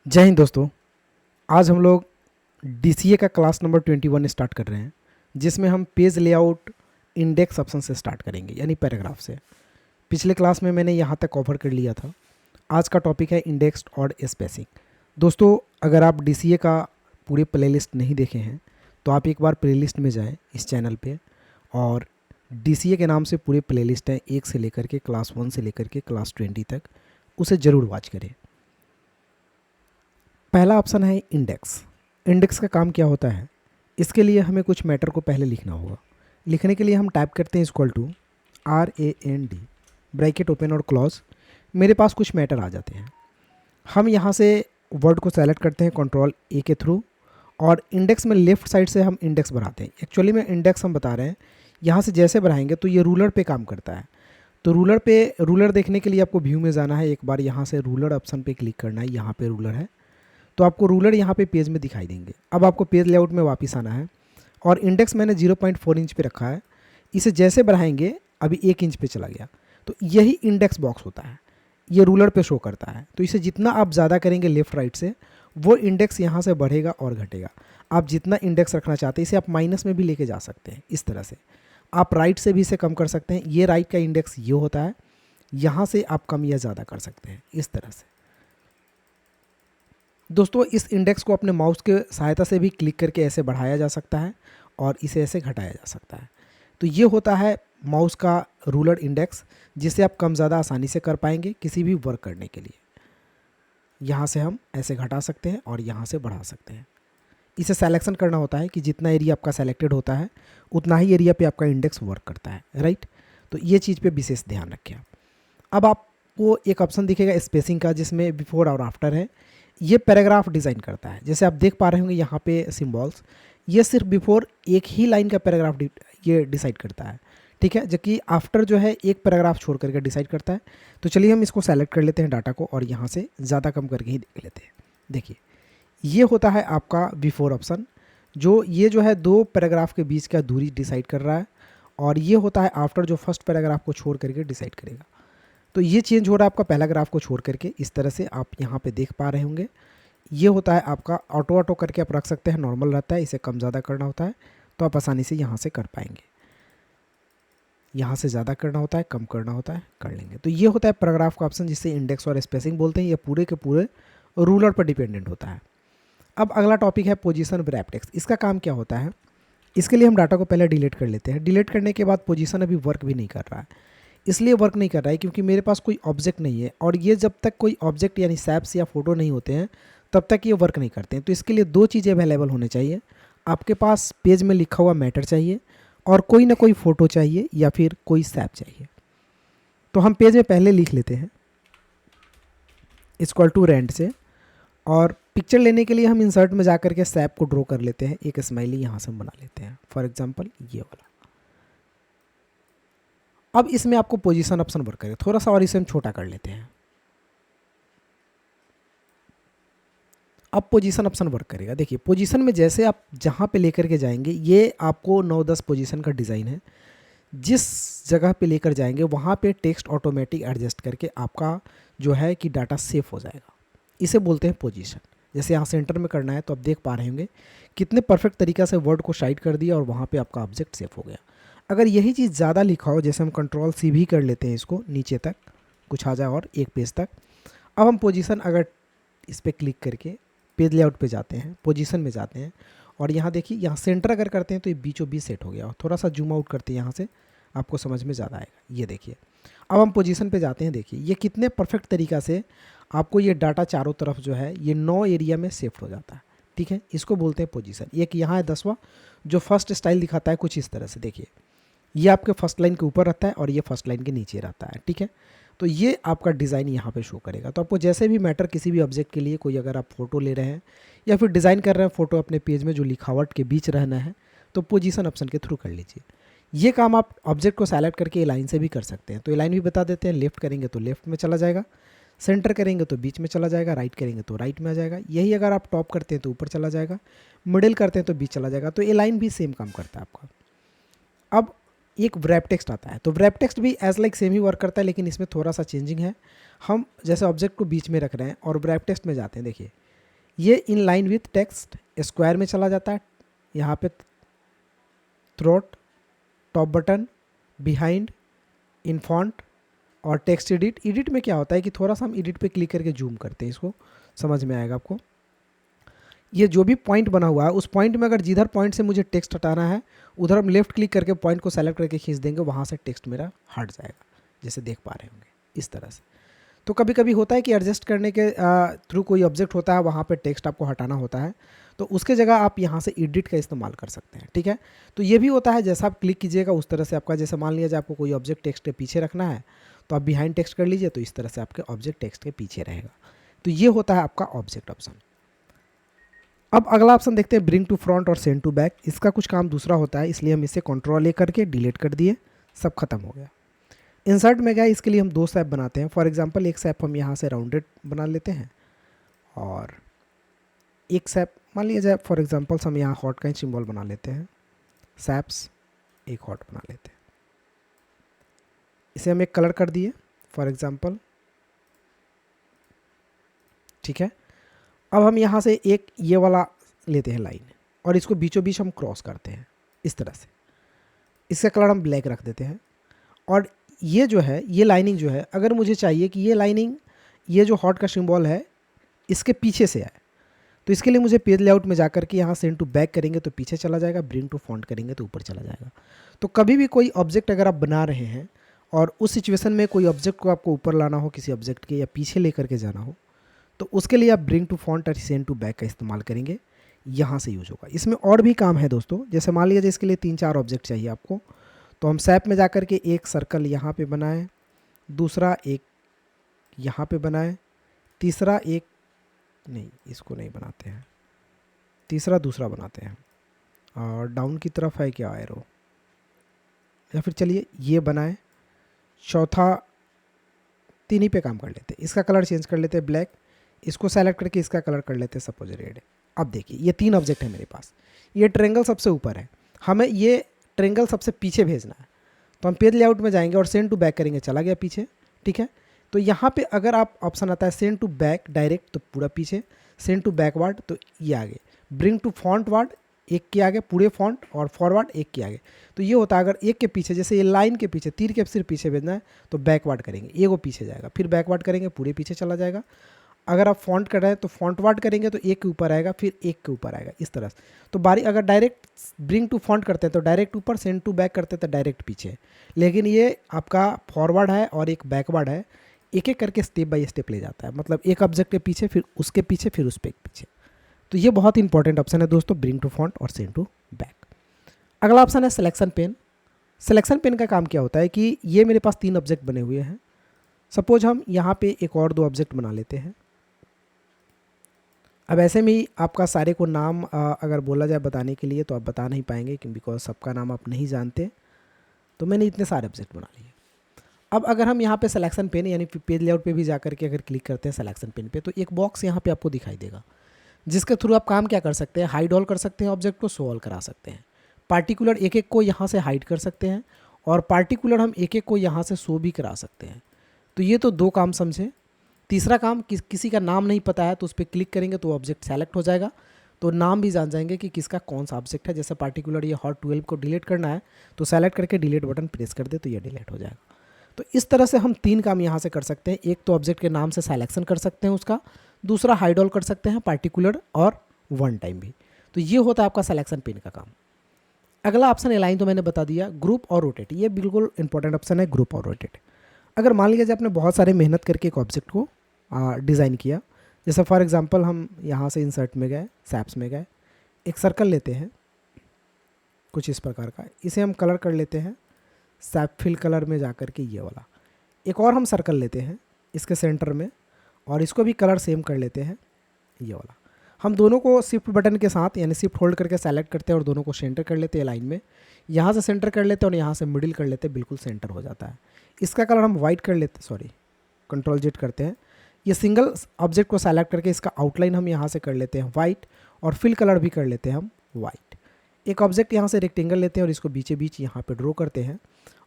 जय हिंद दोस्तों। आज हम लोग डीसीए का क्लास नंबर 21 स्टार्ट कर रहे हैं, जिसमें हम पेज लेआउट इंडेक्स ऑप्शन से स्टार्ट करेंगे, यानी पैराग्राफ से। पिछले क्लास में मैंने यहाँ तक कवर कर लिया था। आज का टॉपिक है इंडेक्स और स्पेसिंग। दोस्तों, अगर आप डीसीए का पूरे प्लेलिस्ट नहीं देखे हैं तो आप एक बार प्लेलिस्ट में जाएं इस चैनल पे, और डीसीए के नाम से पूरे प्लेलिस्ट है, 1 से लेकर के क्लास 1 से लेकर के क्लास 20 तक, उसे ज़रूर वॉच करें। पहला ऑप्शन है इंडेक्स। इंडेक्स का काम क्या होता है? इसके लिए हमें कुछ मैटर को पहले लिखना होगा। लिखने के लिए हम टाइप करते हैं equal to RAND, bracket open और क्लोज। मेरे पास कुछ मैटर आ जाते हैं। हम यहाँ से वर्ड को सेलेक्ट करते हैं Ctrl+A के थ्रू, और इंडेक्स में लेफ़्ट साइड से हम इंडेक्स बढ़ाते हैं। एक्चुअली में इंडेक्स हम बता रहे हैं, यहाँ से जैसे बढ़ाएंगे तो ये रूलर पे काम करता है। तो रूलर देखने के लिए आपको व्यू में जाना है। एक बार यहाँ से रूलर ऑप्शन पे क्लिक करना है। यहाँ पे रूलर है तो आपको रूलर यहाँ पे पेज में दिखाई देंगे। अब आपको पेज लेआउट में वापस आना है, और इंडेक्स मैंने 0.4 इंच पे रखा है। इसे जैसे बढ़ाएंगे अभी 1 इंच पे चला गया, तो यही इंडेक्स बॉक्स होता है, ये रूलर पे शो करता है। तो इसे जितना आप ज़्यादा करेंगे लेफ़्ट राइट से, वो इंडेक्स यहाँ से बढ़ेगा और घटेगा। आप जितना इंडेक्स रखना चाहते हैं इसे आप माइनस में भी लेके जा सकते हैं। इस तरह से आप राइट से भी इसे कम कर सकते हैं। ये राइट का इंडेक्स ये होता है, यहाँ से आप कम या ज़्यादा कर सकते हैं इस तरह से। दोस्तों, इस इंडेक्स को अपने माउस के सहायता से भी क्लिक करके ऐसे बढ़ाया जा सकता है और इसे ऐसे घटाया जा सकता है। तो ये होता है माउस का रूलर इंडेक्स, जिसे आप कम ज़्यादा आसानी से कर पाएंगे किसी भी वर्क करने के लिए। यहाँ से हम ऐसे घटा सकते हैं और यहाँ से बढ़ा सकते हैं। इसे सेलेक्शन करना होता है कि जितना एरिया आपका सेलेक्टेड होता है उतना ही एरिया पे आपका इंडेक्स वर्क करता है, राइट। तो ये चीज़ पे विशेष ध्यान रखें आप। अब आपको एक ऑप्शन दिखेगा स्पेसिंग का, जिसमें बिफोर और आफ्टर है। ये पैराग्राफ डिज़ाइन करता है। जैसे आप देख पा रहे होंगे यहाँ पे सिंबल्स, ये सिर्फ बिफोर एक ही लाइन का पैराग्राफ ये डिसाइड करता है, ठीक है, जबकि आफ्टर जो है एक पैराग्राफ छोड़ करके डिसाइड करता है। तो चलिए हम इसको सेलेक्ट कर लेते हैं डाटा को, और यहाँ से ज़्यादा कम करके ही देख लेते हैं। देखिए, ये होता है आपका बिफोर ऑप्शन, ये जो है 2 पैराग्राफ के बीच का दूरी डिसाइड कर रहा है, और ये होता है आफ्टर, जो फर्स्ट पैराग्राफ को छोड़ करके डिसाइड करेगा। तो ये चेंज हो रहा है आपका पहला ग्राफ को छोड़ करके। इस तरह से आप यहाँ पे देख पा रहे होंगे। ये होता है आपका ऑटो करके आप रख सकते हैं, नॉर्मल रहता है। इसे कम ज़्यादा करना होता है तो आप आसानी से यहाँ से कर पाएंगे। यहाँ से ज़्यादा करना होता है, कम करना होता है, कर लेंगे। तो ये होता है पैराग्राफ का ऑप्शन, जिसे इंडेक्स और स्पेसिंग बोलते हैं। ये पूरे के पूरे रूलर पर डिपेंडेंट होता है। अब अगला टॉपिक है पोजीशन रैप टेक्स्ट। इसका काम क्या होता है? इसके लिए हम डाटा को पहले डिलीट कर लेते हैं। डिलीट करने के बाद पोजीशन अभी वर्क भी नहीं कर रहा है। इसलिए वर्क नहीं कर रहा है क्योंकि मेरे पास कोई ऑब्जेक्ट नहीं है, और ये जब तक कोई ऑब्जेक्ट यानी सैप्स या फोटो नहीं होते हैं तब तक ये वर्क नहीं करते हैं। तो इसके लिए 2 चीज़ें अवेलेबल होने चाहिए। आपके पास पेज में लिखा हुआ मैटर चाहिए, और कोई ना कोई फ़ोटो चाहिए, या फिर कोई सैप चाहिए। तो हम पेज में पहले लिख लेते हैं इक्वल टू रेंट से, और पिक्चर लेने के लिए हम इंसर्ट में जा करके सैप को ड्रॉ कर लेते हैं। एक स्माइली यहाँ से हम बना लेते हैं, फॉर एग्जाम्पल ये वाला। अब इसमें आपको पोजीशन ऑप्शन वर्क करेगा थोड़ा सा, और इसे हम छोटा कर लेते हैं। अब पोजीशन ऑप्शन वर्क करेगा। देखिए, पोजीशन में जैसे आप जहाँ पे लेकर के जाएंगे, ये आपको 9-10 पोजीशन का डिज़ाइन है। जिस जगह पे लेकर जाएंगे वहाँ पे टेक्स्ट ऑटोमेटिक एडजस्ट करके आपका जो है कि डाटा सेफ हो जाएगा। इसे बोलते हैं पोजीशन। जैसे यहाँ सेंटर में करना है तो आप देख पा रहे होंगे कितने परफेक्ट तरीक़ा से वर्ड को साइड कर दिया, और वहाँ पे आपका ऑब्जेक्ट सेफ हो गया। अगर यही चीज़ ज़्यादा लिखा हो, जैसे हम Ctrl+C भी कर लेते हैं इसको नीचे तक, कुछ आ जाए और एक पेज तक। अब हम पोजीशन, अगर इस पर क्लिक करके पेज लेआउट पे जाते हैं, पोजीशन में जाते हैं, और यहाँ देखिए, यहाँ सेंटर अगर करते हैं तो ये बीचों बीच सेट हो गया। और थोड़ा सा जूम आउट करते हैं यहाँ से, आपको समझ में ज़्यादा आएगा। ये देखिए, अब हम पोजीशन पे जाते हैं। देखिए ये कितने परफेक्ट तरीक़ा से आपको ये डाटा चारों तरफ जो है ये 9 एरिया में शिफ्ट हो जाता है, ठीक है। इसको बोलते हैं पोजीशन। एक यहाँ है 10वां, जो फर्स्ट स्टाइल दिखाता है कुछ इस तरह से। देखिए, ये आपके फर्स्ट लाइन के ऊपर रहता है और ये फर्स्ट लाइन के नीचे रहता है, ठीक है। तो ये आपका डिज़ाइन यहाँ पे शो करेगा। तो आपको जैसे भी मैटर, किसी भी ऑब्जेक्ट के लिए, कोई अगर आप फोटो ले रहे हैं या फिर डिज़ाइन कर रहे हैं फोटो अपने पेज में, जो लिखावट के बीच रहना है, तो पोजीशन ऑप्शन के थ्रू कर लीजिए। ये काम आप ऑब्जेक्ट को सेलेक्ट करके लाइन से भी कर सकते हैं। तो लाइन भी बता देते हैं। लेफ्ट करेंगे तो लेफ्ट में चला जाएगा, सेंटर करेंगे तो बीच में चला जाएगा, राइट करेंगे तो राइट में आ जाएगा। यही अगर आप टॉप करते हैं तो ऊपर चला जाएगा, मिडिल करते हैं तो बीच चला जाएगा। तो ये लाइन भी सेम काम करता है आपका। अब एक wrap टेक्स्ट आता है, तो wrap टेक्स्ट भी एज लाइक सेम ही वर्क करता है, लेकिन इसमें थोड़ा सा चेंजिंग है। हम जैसे ऑब्जेक्ट को बीच में रख रहे हैं और wrap टेक्स्ट में जाते हैं। देखिए, ये in line with text square में चला जाता है, यहाँ पे थ्रोट, टॉप बटन, बिहाइंड, इन फॉन्ट और टेक्स्ट एडिट। एडिट में क्या होता है कि थोड़ा सा हम एडिट पे क्लिक करके जूम करते हैं, इसको समझ में आएगा आपको। ये जो भी पॉइंट बना हुआ है उस पॉइंट में अगर जिधर पॉइंट से मुझे टेक्स्ट हटाना है उधर हम लेफ्ट क्लिक करके पॉइंट को सेलेक्ट करके खींच देंगे, वहाँ से टेक्स्ट मेरा हट जाएगा, जैसे देख पा रहे होंगे इस तरह से। तो कभी कभी होता है कि एडजस्ट करने के थ्रू कोई ऑब्जेक्ट होता है, वहाँ पे टेक्स्ट आपको हटाना होता है, तो उसके जगह आप यहाँ से एडिट का इस्तेमाल कर सकते हैं, ठीक है। तो ये भी होता है, जैसा आप क्लिक कीजिएगा उस तरह से आपका, जैसे मान लिया जाए आपको कोई ऑब्जेक्ट टेक्स्ट के पीछे रखना है तो आप बिहाइंड टेक्स्ट कर लीजिए, तो इस तरह से आपके ऑब्जेक्ट टेक्स्ट के पीछे रहेगा। तो ये होता है आपका ऑब्जेक्ट ऑप्शन। अब अगला ऑप्शन देखते हैं, ब्रिंग टू फ्रंट और सेंड टू बैक। इसका कुछ काम दूसरा होता है, इसलिए हम इसे कंट्रोल ए करके डिलीट कर दिए, सब खत्म हो गया। इंसर्ट में गया, इसके लिए हम दो सैप बनाते हैं। फॉर एग्जांपल एक सैप हम यहाँ से राउंडेड बना लेते हैं और एक सैप मान लिया जाए फॉर एग्जांपल हम यहाँ हॉट का सिंबल बना लेते हैं, सैप्स एक हॉट बना लेते हैं। इसे हम एक कलर कर दिए फॉर एग्जांपल, ठीक है। अब हम यहाँ से एक ये वाला लेते हैं लाइन और इसको बीचों बीच हम क्रॉस करते हैं इस तरह से। इसका कलर हम ब्लैक रख देते हैं और ये जो है ये लाइनिंग जो है, अगर मुझे चाहिए कि ये लाइनिंग ये जो हॉट का सिंबल है इसके पीछे से आए, तो इसके लिए मुझे पेज लेआउट में जाकर के यहाँ सेंड टू बैक करेंगे तो पीछे चला जाएगा, ब्रिंग टू फॉन्ट करेंगे तो ऊपर चला जाएगा। तो कभी भी कोई ऑब्जेक्ट अगर आप बना रहे हैं और उस सिचुएशन में कोई ऑब्जेक्ट को आपको ऊपर लाना हो किसी ऑब्जेक्ट के या पीछे लेकर के जाना हो, तो उसके लिए आप ब्रिंग टू फॉन्ट और सेंड टू बैक का इस्तेमाल करेंगे, यहाँ से यूज होगा। इसमें और भी काम है दोस्तों, जैसे मान लीजिए इसके लिए 3-4 ऑब्जेक्ट चाहिए आपको, तो हम सैप में जाकर के एक सर्कल यहाँ पे बनाएं, दूसरा एक यहाँ पे बनाएं, तीसरा एक नहीं, इसको नहीं बनाते हैं, तीसरा दूसरा बनाते हैं और डाउन की तरफ है क्या एरो, या फिर चलिए ये बनाएं, चौथा 3 ही पे काम कर लेते हैं। इसका कलर चेंज कर लेते हैं ब्लैक, इसको सेलेक्ट करके इसका कलर कर लेते हैं सपोज रेड। अब देखिए ये 3 ऑब्जेक्ट है मेरे पास, ये ट्रायंगल सबसे ऊपर है, हमें ये ट्रायंगल सबसे पीछे भेजना है, तो हम पेज लेआउट में जाएंगे और सेंड टू बैक करेंगे, चला गया पीछे, ठीक है। तो यहाँ पे अगर आप ऑप्शन आता है सेंड टू बैक डायरेक्ट तो पूरा पीछे, सेंड टू बैकवर्ड तो ये आगे, ब्रिंग टू फ्रंट वर्ड एक के आगे पूरे फॉन्ट और फॉरवर्ड एक के आगे। तो ये होता है अगर एक के पीछे, जैसे ये लाइन के पीछे तीर के सिर्फ पीछे भेजना है तो बैकवर्ड करेंगे, ये वो पीछे जाएगा, फिर बैकवर्ड करेंगे पूरे पीछे चला जाएगा। अगर आप फॉन्ट कर रहे हैं तो फॉन्ट वर्ड करेंगे तो एक के ऊपर आएगा, फिर एक के ऊपर आएगा, इस तरह से। तो बारी अगर डायरेक्ट ब्रिंग टू फॉन्ट करते हैं तो डायरेक्ट ऊपर, सेंड टू बैक करते हैं तो डायरेक्ट पीछे, लेकिन ये आपका फॉरवर्ड है और एक बैकवर्ड है, एक एक करके स्टेप बाय स्टेप ले जाता है, मतलब एक ऑब्जेक्ट के पीछे फिर उसके पीछे फिर उस पर पीछे। तो ये बहुत इंपॉर्टेंट ऑप्शन है दोस्तों, ब्रिंग टू फॉन्ट और सेंड टू बैक। अगला ऑप्शन है सिलेक्शन पेन। सिलेक्शन पेन का काम क्या होता है कि ये मेरे पास 3 ऑब्जेक्ट बने हुए हैं, सपोज हम यहाँ पे एक और 2 ऑब्जेक्ट बना लेते हैं। अब ऐसे में ही आपका सारे को नाम अगर बोला जाए बताने के लिए तो आप बता नहीं पाएंगे कि बिकॉज सबका नाम आप नहीं जानते, तो मैंने इतने सारे ऑब्जेक्ट बना लिए। अब अगर हम यहाँ पे सिलेक्शन पेन यानी पेज लेआउट पे भी जाकर के अगर क्लिक करते हैं सिलेक्शन पेन पे, तो एक बॉक्स यहाँ पे आपको दिखाई देगा, जिसके थ्रू आप काम क्या कर सकते हैं, हाइड ऑल कर सकते हैं, ऑब्जेक्ट को शो ऑल करा सकते हैं, पार्टिकुलर एक एक को यहाँ से हाइड कर सकते हैं और पार्टिकुलर हम एक एक को यहाँ से शो भी करा सकते हैं। तो ये तो 2 काम समझे। तीसरा काम किसी का नाम नहीं पता है तो उस पर क्लिक करेंगे तो ऑब्जेक्ट सेलेक्ट हो जाएगा, तो नाम भी जान जाएंगे कि किसका कौन सा ऑब्जेक्ट है। जैसे पार्टिकुलर ये हॉट 12 को डिलीट करना है तो सेलेक्ट करके डिलीट बटन प्रेस कर दे तो ये डिलीट हो जाएगा। तो इस तरह से हम 3 काम यहाँ से कर सकते हैं, एक तो ऑब्जेक्ट के नाम से सिलेक्शन कर सकते हैं उसका, दूसरा हाइड ऑल कर सकते हैं पार्टिकुलर और वन टाइम भी। तो ये होता है आपका सिलेक्शन पेन का काम। अगला ऑप्शन अलाइन तो मैंने बता दिया, ग्रुप और रोटेट, ये बिल्कुल इंपॉर्टेंट ऑप्शन है, ग्रुप और रोटेट। अगर मान लीजिए आपने बहुत सारे मेहनत करके एक ऑब्जेक्ट को डिज़ाइन किया, जैसे फॉर एग्जांपल हम यहाँ से इंसर्ट में गए, सैप्स में गए, एक सर्कल लेते हैं कुछ इस प्रकार का, इसे हम कलर कर लेते हैं सैप फिल कलर में जाकर के ये वाला। एक और हम सर्कल लेते हैं इसके सेंटर में और इसको भी कलर सेम कर लेते हैं ये वाला। हम दोनों को शिफ्ट बटन के साथ यानी शिफ्ट होल्ड करके सेलेक्ट करते हैं और दोनों को सेंटर कर लेते हैं लाइन में, यहाँ से सेंटर कर लेते हैं और यहाँ से मिडिल कर लेते हैं, बिल्कुल सेंटर हो जाता है। इसका कलर हम वाइट कर लेते हैं, सॉरी कंट्रोल जेड करते हैं, ये सिंगल ऑब्जेक्ट को सेलेक्ट करके इसका आउटलाइन हम यहाँ से कर लेते हैं वाइट और फिल कलर भी कर लेते हैं हम वाइट। एक ऑब्जेक्ट यहाँ से रेक्टेंगल लेते हैं और इसको बीचे बीच यहाँ पे ड्रॉ करते हैं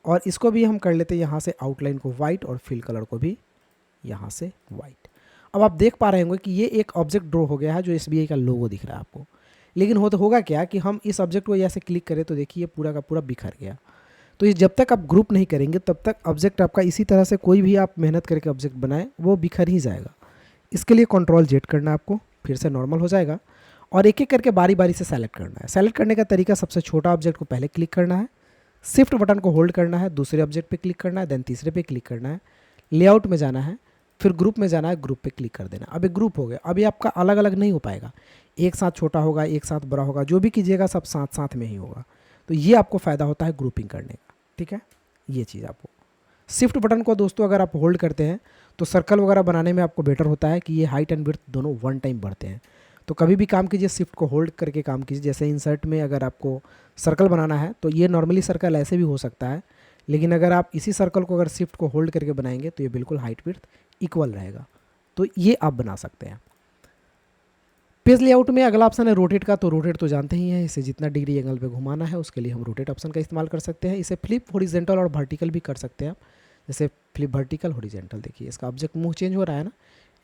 और इसको भी हम कर लेते हैं यहाँ से आउटलाइन को वाइट और फिल कलर को भी यहाँ से वाइट। अब आप देख पा रहे होंगे कि ये एक ऑब्जेक्ट ड्रॉ हो गया है जो SBI का लोगो दिख रहा है आपको। लेकिन होगा क्या कि हम इस ऑब्जेक्ट को ऐसे क्लिक करें तो देखिए पूरा का पूरा बिखर गया। तो ये जब तक आप ग्रुप नहीं करेंगे तब तक ऑब्जेक्ट आपका इसी तरह से कोई भी आप मेहनत करके ऑब्जेक्ट बनाएं वो बिखर ही जाएगा। इसके लिए Ctrl Z करना है आपको, फिर से नॉर्मल हो जाएगा और एक एक करके बारी बारी से सेलेक्ट करना है। सेलेक्ट करने का तरीका सबसे छोटा ऑब्जेक्ट को पहले क्लिक करना है, शिफ्ट बटन को होल्ड करना है, दूसरे ऑब्जेक्ट पे क्लिक करना है, देन तीसरे पे क्लिक करना है, लेआउट में जाना है, फिर ग्रुप में जाना है, ग्रुप पे क्लिक कर देना। अब एक ग्रुप हो गया। अभी आपका अलग अलग नहीं हो पाएगा, एक साथ छोटा होगा, एक साथ बड़ा होगा, जो भी कीजिएगा सब साथ साथ में ही होगा। तो ये आपको फ़ायदा होता है ग्रुपिंग करने का, ठीक है। ये चीज़ आपको शिफ्ट बटन को दोस्तों अगर आप होल्ड करते हैं तो सर्कल वगैरह बनाने में आपको बेटर होता है कि ये हाइट एंड विड्थ दोनों वन टाइम बढ़ते हैं। तो कभी भी काम कीजिए शिफ्ट को होल्ड करके काम कीजिए। जैसे इंसर्ट में अगर आपको सर्कल बनाना है तो ये नॉर्मली सर्कल ऐसे भी हो सकता है, लेकिन अगर आप इसी सर्कल को अगर शिफ्ट को होल्ड करके बनाएंगे तो ये बिल्कुल हाइट विड्थ इक्वल रहेगा। तो ये आप बना सकते हैं। पेज लेआउट में अगला ऑप्शन है रोटेट का। तो रोटेट तो जानते ही हैं, इसे जितना डिग्री एंगल पे घुमाना है उसके लिए हम रोटेट ऑप्शन का इस्तेमाल कर सकते हैं। इसे फ्लिप हॉरिजेंटल और वर्टिकल भी कर सकते हैं आप। जैसे फ्लिप वर्टिकल हॉरिजेंटल, देखिए इसका ऑब्जेक्ट मुंह चेंज हो रहा है ना,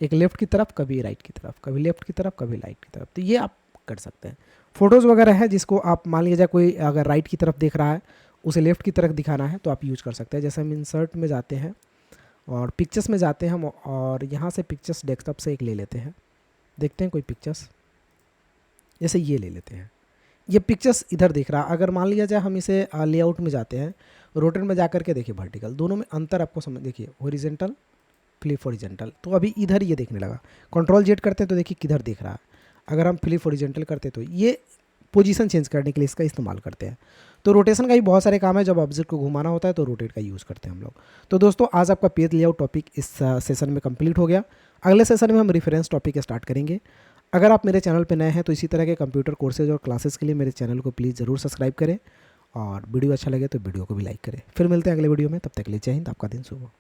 एक लेफ्ट की तरफ कभी राइट की तरफ, कभी लेफ्ट की तरफ कभी राइट की तरफ। तो ये आप कर सकते हैं। फोटोज़ वगैरह है जिसको आप मान लीजिए कोई अगर राइट की तरफ देख रहा है उसे लेफ्ट की तरफ दिखाना है तो आप यूज कर सकते हैं। जैसे हम इंसर्ट में जाते हैं और पिक्चर्स में जाते हैं हम, और यहाँ से पिक्चर्स डेस्कटॉप से एक ले लेते हैं, देखते हैं कोई पिक्चर्स, जैसे ये ले लेते हैं। ये पिक्चर्स इधर दिख रहा है। अगर मान लिया जाए हम इसे लेआउट में जाते हैं, रोटेट में जा करके देखिए वर्टिकल, दोनों में अंतर आपको समझ, देखिए हॉरिजेंटल फ्लिप हॉरिजेंटल, तो अभी इधर ये देखने लगा। Ctrl Z करते हैं तो देखिए किधर दिख रहा है। अगर हम फ्लिप हॉरिजेंटल करते तो ये पोजीशन चेंज करने के लिए इसका इस्तेमाल करते हैं। तो रोटेशन का भी बहुत सारे काम है, जब ऑब्जेक्ट को घुमाना होता है तो रोटेट का यूज़ करते हैं हम लोग। तो दोस्तों आज आपका पेज लेआउट टॉपिक इस सेशन में कंप्लीट हो गया। अगले सेशन में हम रेफरेंस टॉपिक स्टार्ट करेंगे। अगर आप मेरे चैनल पर नए हैं तो इसी तरह के कंप्यूटर कोर्सेज और क्लासेस के लिए मेरे चैनल को प्लीज़ ज़रूर सब्सक्राइब करें, और वीडियो अच्छा लगे तो वीडियो को भी लाइक करें। फिर मिलते हैं अगले वीडियो में, तब तक के लिए जय हिंद, आपका दिन शुभ हो।